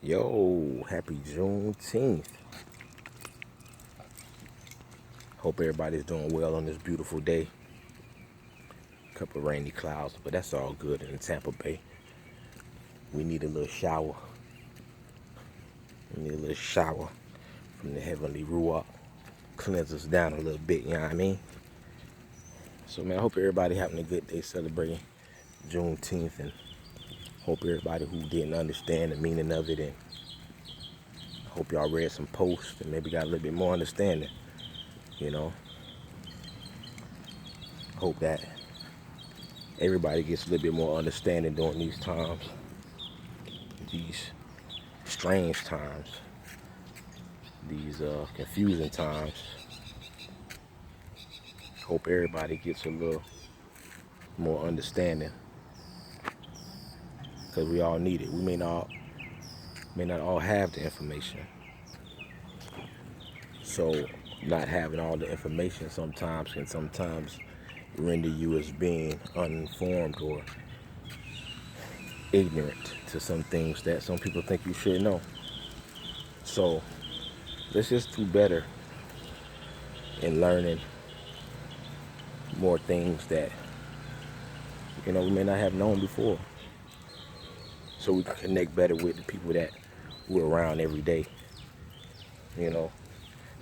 Yo, happy Juneteenth. Hope everybody's doing well on this beautiful day. Couple of rainy clouds, but that's all good in Tampa Bay. We need a little shower. We need a little shower from the heavenly Ruach. Cleanse us down a little bit, you know what I mean? So, man, I hope everybody having a good day celebrating Juneteenth, and hope everybody who didn't understand the meaning of it, and hope y'all read some posts and maybe got a little bit more understanding, you know? Hope that everybody gets a little bit more understanding during these times, these strange times, these confusing times. Hope everybody gets a little more understanding, because we all need it. We may not all have the information, so not having all the information sometimes can render you as being uninformed or ignorant to some things that some people think you should know. So let's just do better in learning more things that we may not have known before, so we can connect better with the people that we're around every day. I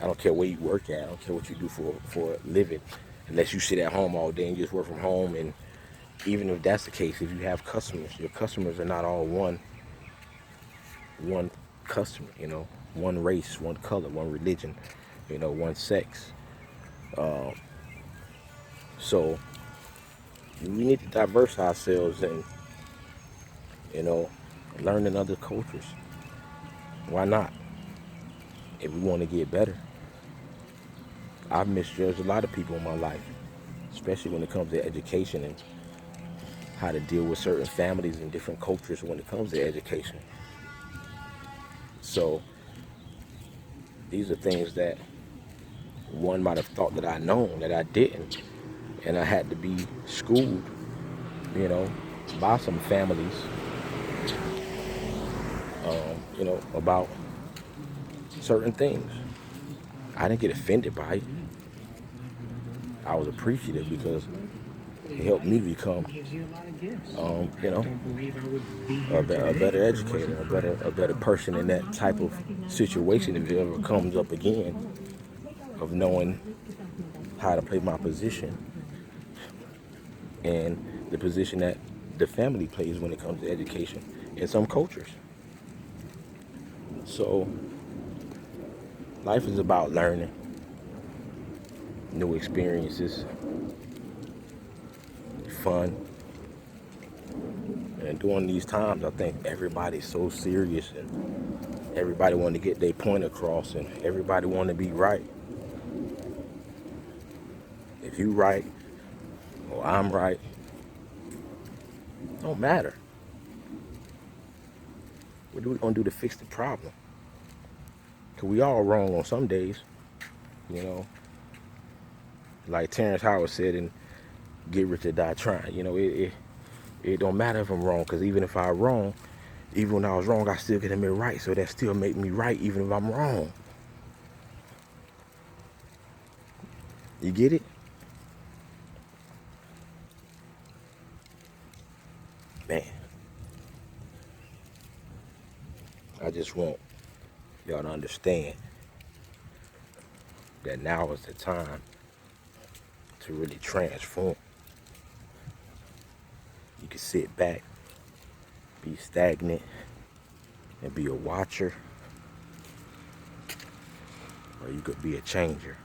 don't care where you work at. I don't care what you do for a living, unless you sit at home all day and just work from home. And even if that's the case, if you have customers, your customers are not all one customer. One race, one color, one religion, one sex. So we need to diverse ourselves and learning other cultures. Why not? If we want to get better. I've misjudged a lot of people in my life, especially when it comes to education and how to deal with certain families and different cultures when it comes to education. So these are things that one might have thought that I known that I didn't, and I had to be schooled, by some families, about certain things. I didn't get offended by it. I was appreciative because it helped me become, a better educator, a better person in that type of situation if it ever comes up again, of knowing how to play my position and the position that the family plays when it comes to education in some cultures. So life is about learning new experiences, fun. And during these times, I think everybody's so serious and everybody want to get their point across and everybody want to be right. If you right or I'm right, don't matter. What are we going to do to fix the problem? Because we all wrong on some days, you know. Like Terrence Howard said in Get Rich or Die Trying, it don't matter if I'm wrong, because even if I'm wrong, even when I was wrong, I still get to be right. So that still make me right even if I'm wrong. You get it? Man, I just want y'all to understand that now is the time to really transform. You can sit back, be stagnant, and be a watcher, or you could be a changer.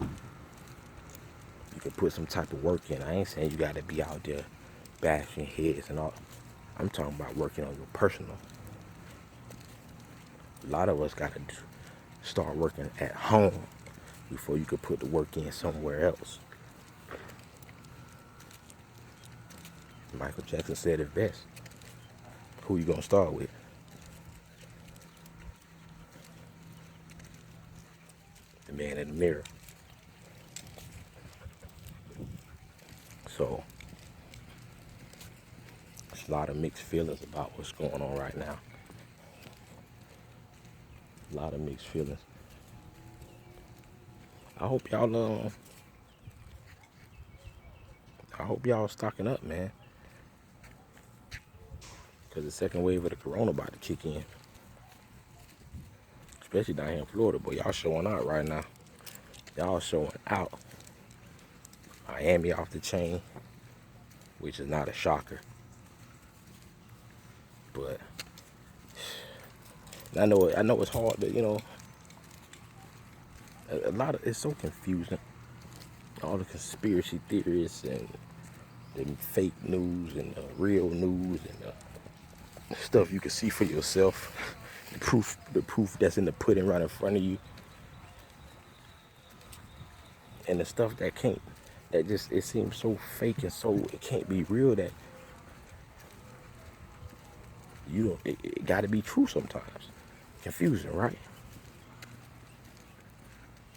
You can put some type of work in. I ain't saying you got to be out there bashing heads and all. I'm talking about working on your personal. A lot of us got to start working at home before you could put the work in somewhere else. Michael Jackson said it best. Who you gonna start with? The man in the mirror. So there's a lot of mixed feelings about what's going on right now. A lot of mixed feelings. I hope y'all stocking up, man. Cause the second wave of the corona about to kick in. Especially down here in Florida, but y'all showing out right now. Y'all showing out. Miami off the chain, which is not a shocker. But I know it's hard to, a lot of it's so confusing. All the conspiracy theories and the fake news and the real news and the stuff you can see for yourself. The proof that's in the pudding right in front of you. And the stuff that can't, that just, it seems so fake and so, it can't be real that it gotta be true sometimes. Confusing, right?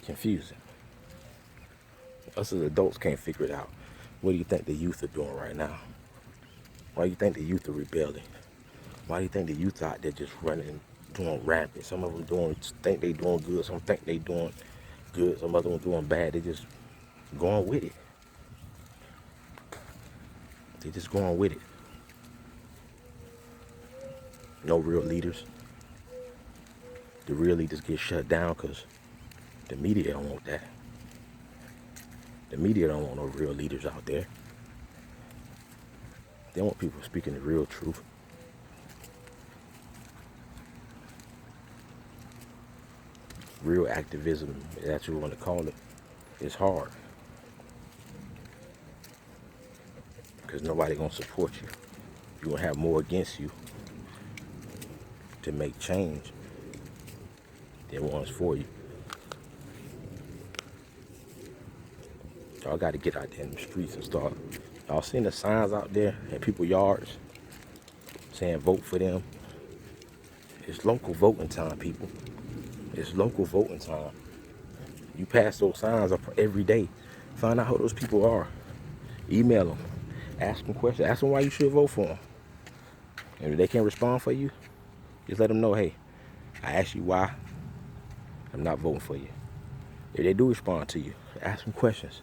Confusing. Us as adults can't figure it out. What do you think the youth are doing right now? Why do you think the youth are rebelling? Why do you think the youth out there just running, doing rampant? Some of them think they doing good. Some think they doing good. Some other them doing bad. They just going with it. They just going with it. No real leaders. The real leaders get shut down because the media don't want that. The media don't want no real leaders out there. They want people speaking the real truth. Real activism, if that's what you want to call it, is hard. Because nobody gonna support you. You're gonna have more against you to make change than ones for you. Y'all got to get out there in the streets and start. Y'all seen the signs out there at people's yards saying vote for them? It's local voting time, people. It's local voting time. You pass those signs up every day. Find out who those people are. Email them. Ask them questions. Ask them why you should vote for them. And if they can't respond for you, just let them know, hey, I asked you why I'm not voting for you. If they do respond to you, ask them questions.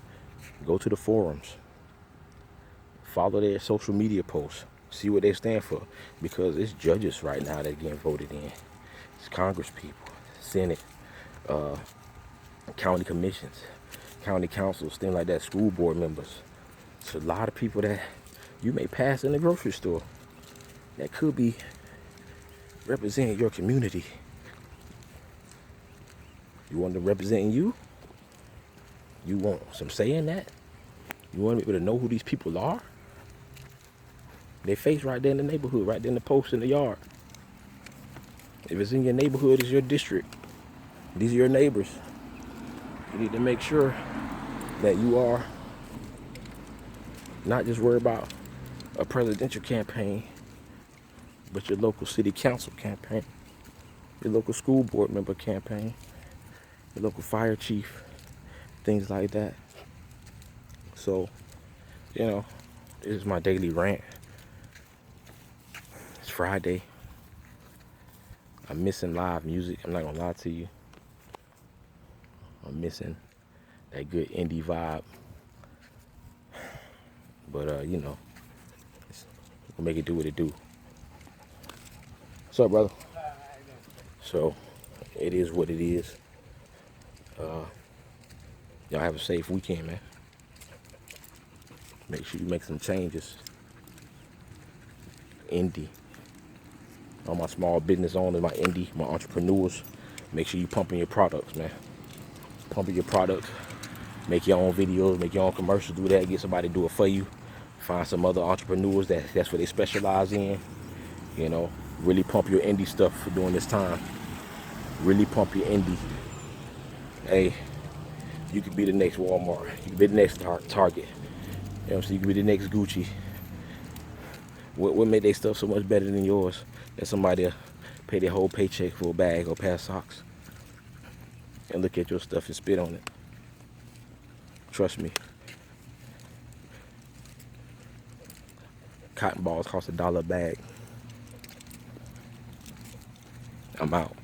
Go to the forums. Follow their social media posts. See what they stand for. Because it's judges right now that are getting voted in. It's Congress people, Senate, county commissions, county councils, things like that, school board members. It's a lot of people that you may pass in the grocery store that could be representing your community. You want them representing you? You want some say in that? You want people to know who these people are? They face right there in the neighborhood, right there in the post in the yard. If it's in your neighborhood, it's your district. These are your neighbors. You need to make sure that you are not just worried about a presidential campaign, but your local city council campaign, your local school board member campaign, your local fire chief, things like that. So, this is my daily rant. It's Friday. I'm missing live music. I'm not gonna lie to you. I'm missing that good indie vibe. But we'll make it do what it do. What's up, brother? So it is what it is. Y'all have a safe weekend, man. Make sure you make some changes. Indie. All my small business owners, my indie, my entrepreneurs, make sure you pumping your products, man. Pumping your products. Make your own videos, make your own commercials, do that, get somebody to do it for you. Find some other entrepreneurs that's what they specialize in. Really pump your indie stuff during this time. Really pump your indie. Hey, you could be the next Walmart. You could be the next Target. You could be the next Gucci. What made their stuff so much better than yours? That somebody pay their whole paycheck for a bag or a pair of socks and look at your stuff and spit on it. Trust me. Cotton balls cost $1 a bag. I'm out.